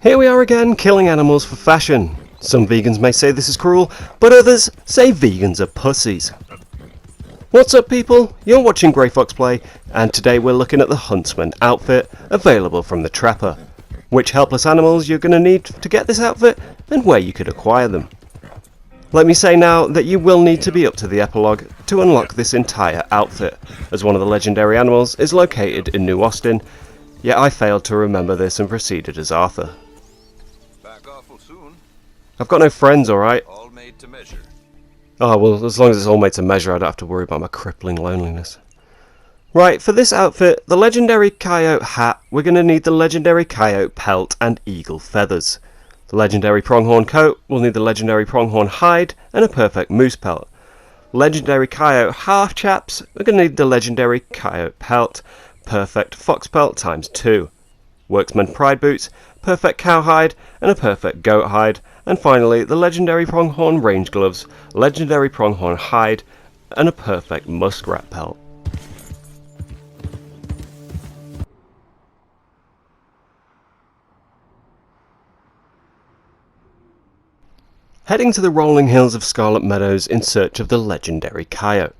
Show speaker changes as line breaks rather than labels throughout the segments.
Here we are again, killing animals for fashion. Some vegans may say this is cruel, but others say vegans are pussies. What's up people? You're watching GrayFoxPlay, and today we're looking at the Huntsman Outfit, available from the Trapper. Which helpless animals you're going to need to get this outfit, and where you could acquire them. Let me say now that you will need to be up to the epilogue to unlock this entire outfit, as one of the legendary animals is located in New Austin, yet I failed to remember this and proceeded as Arthur.
Back awful soon.
I've got no friends, alright?
All made to measure.
Oh, well, as long as it's all made to measure, I don't have to worry about my crippling loneliness. Right, for this outfit, the legendary Coyote Hat, we're going to need the legendary Coyote Pelt and Eagle Feathers. The legendary Pronghorn Coat, we'll need the legendary Pronghorn Hide and a perfect Moose Pelt. Legendary Coyote Half Chaps, we're going to need the legendary Coyote Pelt, perfect Fox Pelt times 2. Worksman Pride Boots, perfect Cowhide and a perfect Goat Hide. And finally, the legendary Pronghorn Range Gloves, legendary Pronghorn Hide and a perfect Muskrat Pelt. Heading to the rolling hills of Scarlet Meadows in search of the legendary coyote.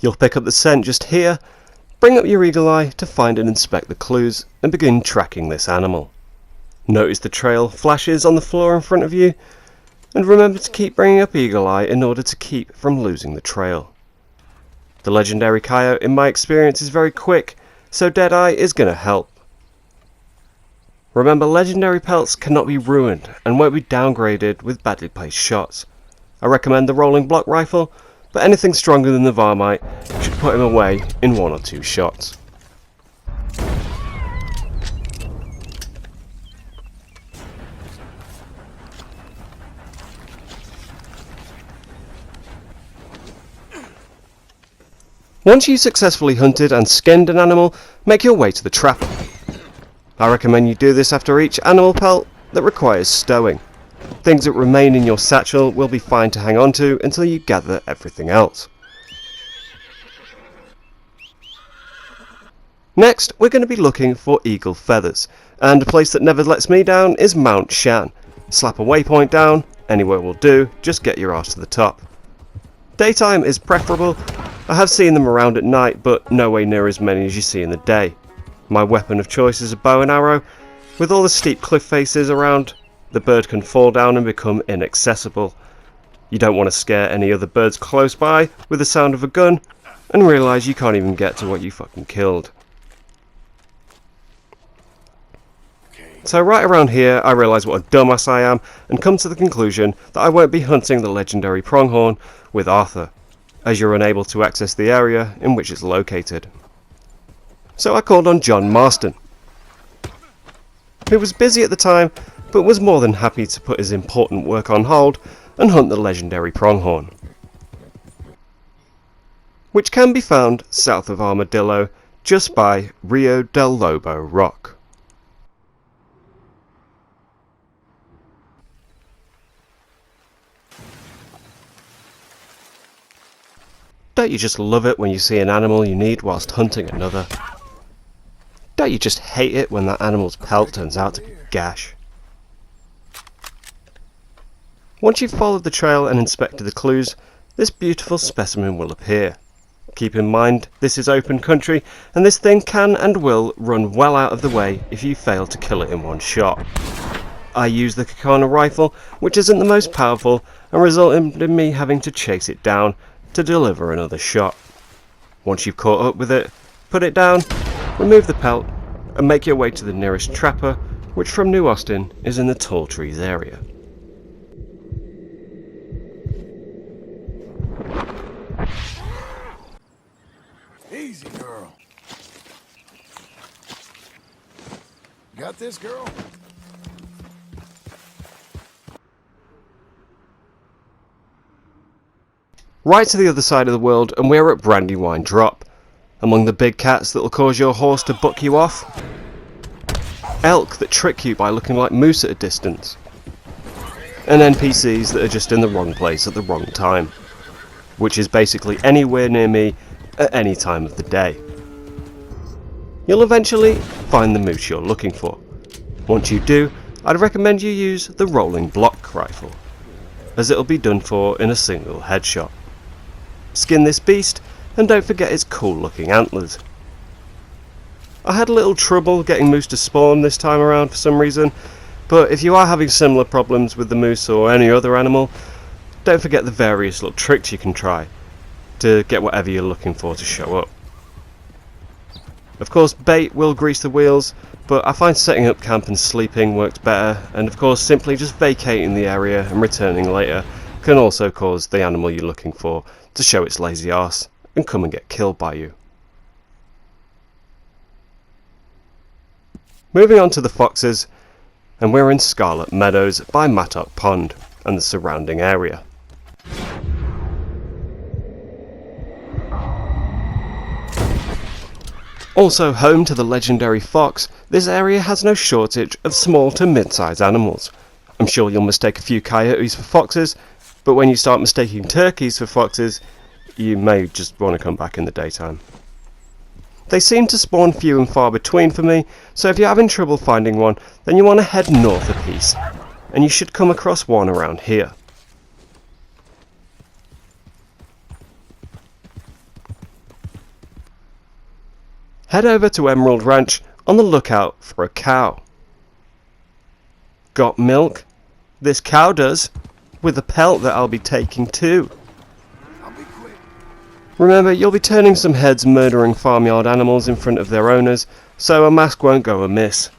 You'll pick up the scent just here, bring up your eagle eye to find and inspect the clues, and begin tracking this animal. Notice the trail flashes on the floor in front of you, and remember to keep bringing up eagle eye in order to keep from losing the trail. The legendary coyote in my experience is very quick, so Deadeye is going to help. Remember, legendary pelts cannot be ruined and won't be downgraded with badly placed shots. I recommend the rolling block rifle, but anything stronger than the Varmite should put him away in 1 or 2 shots. Once you've successfully hunted and skinned an animal, make your way to the Trapper. I recommend you do this after each animal pelt that requires stowing. Things that remain in your satchel will be fine to hang on to until you gather everything else. Next, we're going to be looking for eagle feathers, and a place that never lets me down is Mount Shan. Slap a waypoint down, anywhere will do, just get your ass to the top. Daytime is preferable. I have seen them around at night, but nowhere near as many as you see in the day. My weapon of choice is a bow and arrow. With all the steep cliff faces around, the bird can fall down and become inaccessible. You don't want to scare any other birds close by with the sound of a gun and realise you can't even get to what you fucking killed. So right around here I realise what a dumbass I am and come to the conclusion that I won't be hunting the legendary pronghorn with Arthur, as you're unable to access the area in which it's located. So I called on John Marston, who was busy at the time but was more than happy to put his important work on hold and hunt the legendary pronghorn, which can be found south of Armadillo just by Rio del Lobo Rock. Don't you just love it when you see an animal you need whilst hunting another? Don't you just hate it when that animal's pelt turns out to be gash? Once you've followed the trail and inspected the clues, this beautiful specimen will appear. Keep in mind, this is open country, and this thing can and will run well out of the way if you fail to kill it in 1 shot. I use the Kakana rifle, which isn't the most powerful, and resulted in me having to chase it down to deliver another shot. Once you've caught up with it, put it down, remove the pelt, and make your way to the nearest Trapper, which from New Austin is in the Tall Trees area.
Easy, girl. Got this, girl?
Right to the other side of the world, and we're at Brandywine Drop. Among the big cats that will cause your horse to buck you off, elk that trick you by looking like moose at a distance, and NPCs that are just in the wrong place at the wrong time, which is basically anywhere near me at any time of the day. You'll eventually find the moose you're looking for. Once you do, I'd recommend you use the rolling block rifle, as it'll be done for in a single headshot. Skin this beast, and don't forget its cool looking antlers. I had a little trouble getting moose to spawn this time around for some reason, but if you are having similar problems with the moose or any other animal, don't forget the various little tricks you can try to get whatever you're looking for to show up. Of course, bait will grease the wheels, but I find setting up camp and sleeping works better, and of course simply just vacating the area and returning later can also cause the animal you're looking for to show its lazy arse and come and get killed by you. Moving on to the foxes, and we're in Scarlet Meadows by Mattock Pond and the surrounding area. Also home to the legendary fox, this area has no shortage of small to mid-sized animals. I'm sure you'll mistake a few coyotes for foxes, but when you start mistaking turkeys for foxes, you may just want to come back in the daytime. They seem to spawn few and far between for me, so if you're having trouble finding one, then you want to head north a piece, and you should come across one around here. Head over to Emerald Ranch on the lookout for a cow. Got milk? This cow does, with a pelt that I'll be taking too. Remember, you'll be turning some heads murdering farmyard animals in front of their owners, so a mask won't go amiss.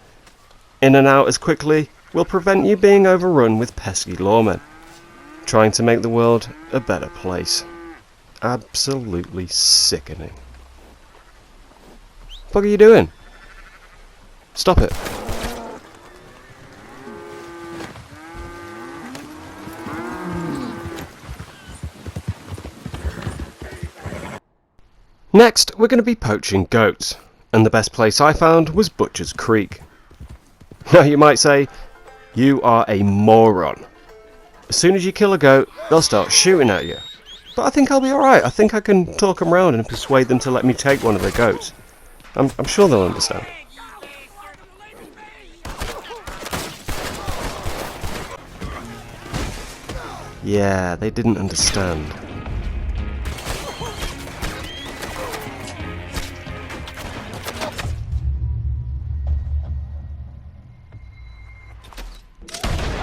In and out as quickly will prevent you being overrun with pesky lawmen, trying to make the world a better place. Absolutely sickening. What are you doing? Stop it. Next, we're going to be poaching goats, and the best place I found was Butcher's Creek. Now you might say, you are a moron. As soon as you kill a goat, they'll start shooting at you. But I think I'll be alright. I think I can talk them round and persuade them to let me take one of their goats. I'm sure they'll understand. Yeah, they didn't understand.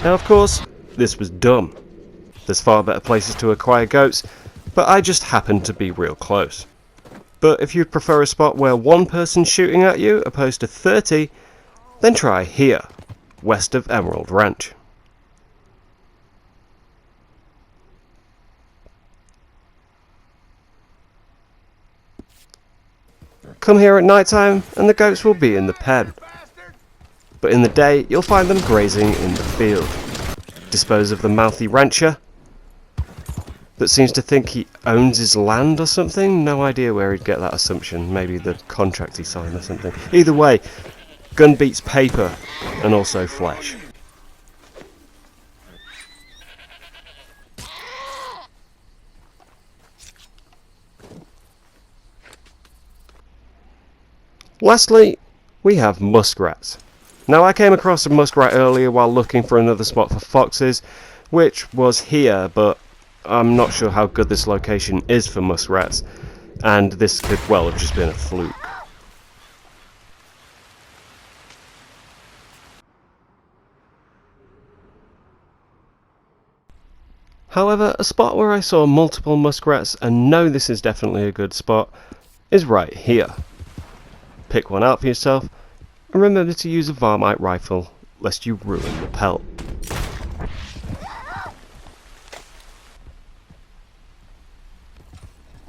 Now of course, this was dumb. There's far better places to acquire goats, but I just happened to be real close. But if you'd prefer a spot where one person's shooting at you opposed to 30, then try here, west of Emerald Ranch. Come here at night time and the goats will be in the pen. But in the day, you'll find them grazing in the field. Dispose of the mouthy rancher that seems to think he owns his land or something. No idea where he'd get that assumption. Maybe the contract he signed or something. Either way, gun beats paper and also flesh. Lastly, we have muskrats. Now I came across a muskrat earlier while looking for another spot for foxes, which was here, but I'm not sure how good this location is for muskrats, and this could well have just been a fluke. However, a spot where I saw multiple muskrats and know this is definitely a good spot is right here. Pick one out for yourself, and remember to use a Varmite rifle lest you ruin the pelt.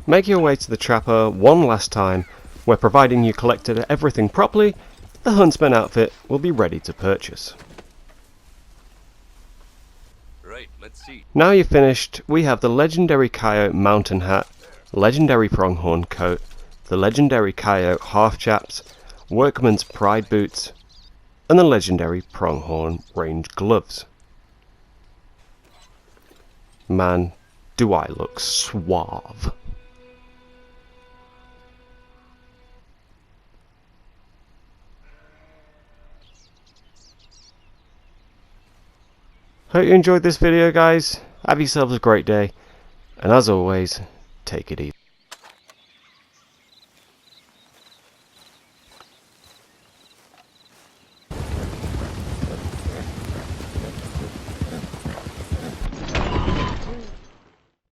Make your way to the trapper one last time, where providing you collected everything properly, the Huntsman Outfit will be ready to purchase.
Right, let's see.
Now you're finished, we have the legendary Coyote mountain hat, legendary pronghorn coat, the legendary Coyote half chaps, Workman's Pride boots, and the legendary pronghorn range gloves. Man, do I look suave. Hope you enjoyed this video, guys. Have yourselves a great day. And as always, take it easy.